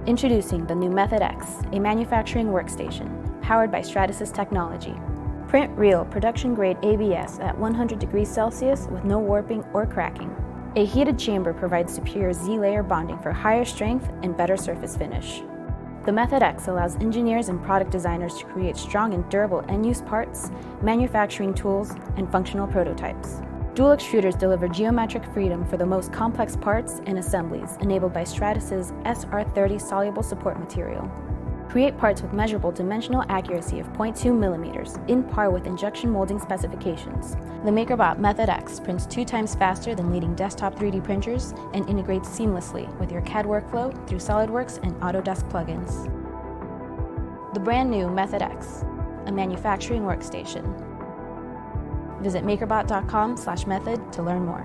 Introducing the new Method X, a manufacturing workstation powered by Stratasys technology. Print real production-grade ABS at 100 degrees Celsius with no warping or cracking. A heated chamber provides superior Z-layer bonding for higher strength and better surface finish. The Method X allows engineers and product designers to create strong and durable end-use parts, manufacturing tools, and functional prototypes. Dual extruders deliver geometric freedom for the most complex parts and assemblies, enabled by Stratasys SR30 soluble support material. Create parts with measurable dimensional accuracy of 0.2 millimeters, in par with injection molding specifications. The MakerBot Method X prints 2 times faster than leading desktop 3D printers and integrates seamlessly with your CAD workflow through SolidWorks and Autodesk plugins. The brand new Method X, a manufacturing workstation. Visit makerbot.com/method to learn more.